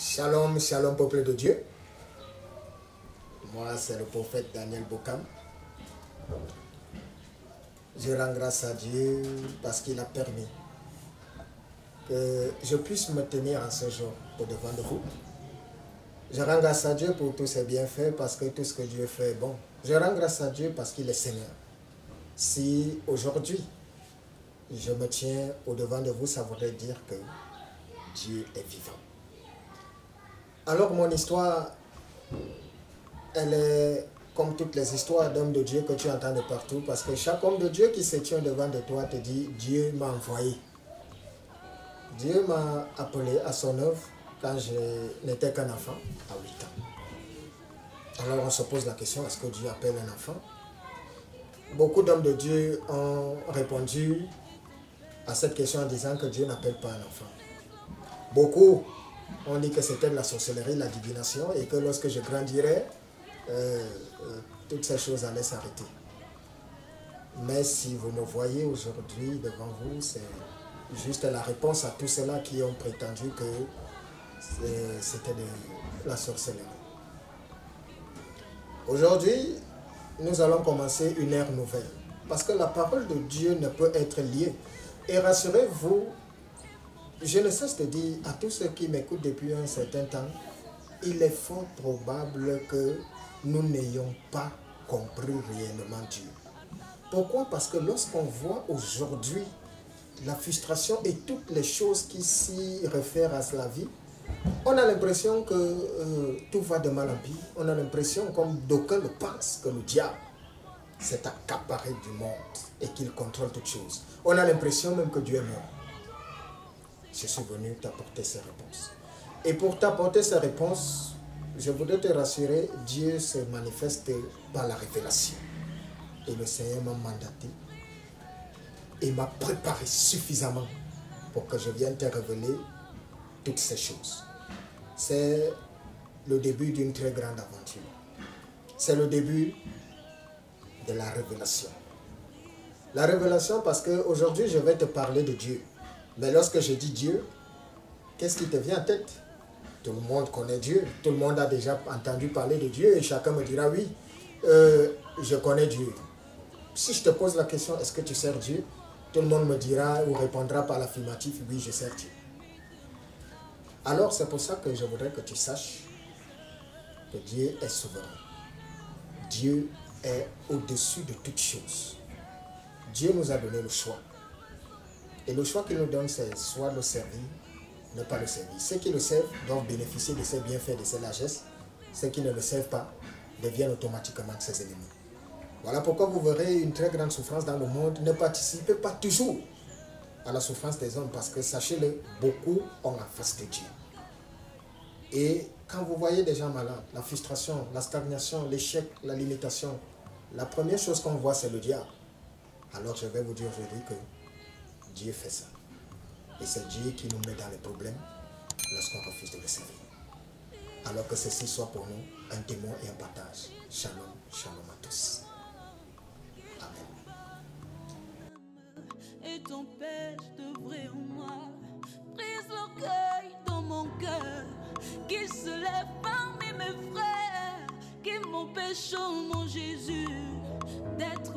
Shalom, shalom peuple de Dieu. Moi c'est le prophète Daniel Bokam. Je rends grâce à Dieu parce qu'il a permis que je puisse me tenir en ce jour au-devant de vous. Je rends grâce à Dieu pour tous ses bienfaits parce que tout ce que Dieu fait est bon. Je rends grâce à Dieu parce qu'il est Seigneur. Si aujourd'hui je me tiens au-devant de vous, ça voudrait dire que Dieu est vivant. Alors mon histoire, elle est comme toutes les histoires d'hommes de Dieu que tu entends de partout, parce que chaque homme de Dieu qui se tient devant de toi te dit « Dieu m'a envoyé ». Dieu m'a appelé à son œuvre quand je n'étais qu'un enfant, à 8 ans. Alors on se pose la question, est-ce que Dieu appelle un enfant? Beaucoup d'hommes de Dieu ont répondu à cette question en disant que Dieu n'appelle pas un enfant. Beaucoup ont dit que c'était de la sorcellerie, la divination, et que lorsque je grandirais, toutes ces choses allaient s'arrêter. Mais si vous me voyez aujourd'hui devant vous, c'est juste la réponse à tous ceux-là qui ont prétendu que c'était de la sorcellerie. Aujourd'hui, nous allons commencer une ère nouvelle, parce que la parole de Dieu ne peut être liée. Et rassurez-vous, je ne cesse de dire à tous ceux qui m'écoutent depuis un certain temps, il est fort probable que nous n'ayons pas compris réellement Dieu. Pourquoi? Parce que lorsqu'on voit aujourd'hui la frustration et toutes les choses qui s'y réfèrent à la vie, on a l'impression que tout va de mal en pire. On a l'impression, comme d'aucuns le pensent, que le diable s'est accaparé du monde et qu'il contrôle toutes choses. On a l'impression même que Dieu est mort. Je suis venu t'apporter ces réponses. Et pour t'apporter ces réponses, je voudrais te rassurer, Dieu se manifeste par la révélation. Et le Seigneur m'a mandaté et m'a préparé suffisamment pour que je vienne te révéler toutes ces choses. C'est le début d'une très grande aventure. C'est le début de la révélation. La révélation parce qu'aujourd'hui je vais te parler de Dieu. Mais lorsque je dis Dieu, qu'est-ce qui te vient en tête? Tout le monde connaît Dieu. Tout le monde a déjà entendu parler de Dieu et chacun me dira oui, je connais Dieu. Si je te pose la question, est-ce que tu sers Dieu? Tout le monde me dira ou répondra par l'affirmatif, oui, je sers Dieu. Alors c'est pour ça que je voudrais que tu saches que Dieu est souverain. Dieu est au-dessus de toutes choses. Dieu nous a donné le choix. Et le choix qu'il nous donne, c'est soit le servir, ne pas le servir. Ceux qui le servent doivent bénéficier de ses bienfaits, de ses largesses. Ceux qui ne le servent pas deviennent automatiquement ses ennemis. Voilà pourquoi vous verrez une très grande souffrance dans le monde. Ne participez pas toujours à la souffrance des hommes, parce que sachez-le, beaucoup ont en face de Dieu. Et quand vous voyez des gens malades, la frustration, la stagnation, l'échec, la limitation, la première chose qu'on voit, c'est le diable. Alors je vais vous dire aujourd'hui que Dieu fait ça. Et c'est Dieu qui nous met dans les problèmes lorsqu'on refuse de le servir. Alors que ceci soit pour nous un témoin et un partage. Shalom, shalom à tous. Amen. Et t'empêche d'œuvrer en moi. Brise l'orgueil dans mon cœur, qu'il se lève parmi mes frères, qui m'empêchent, oh mon Jésus, d'être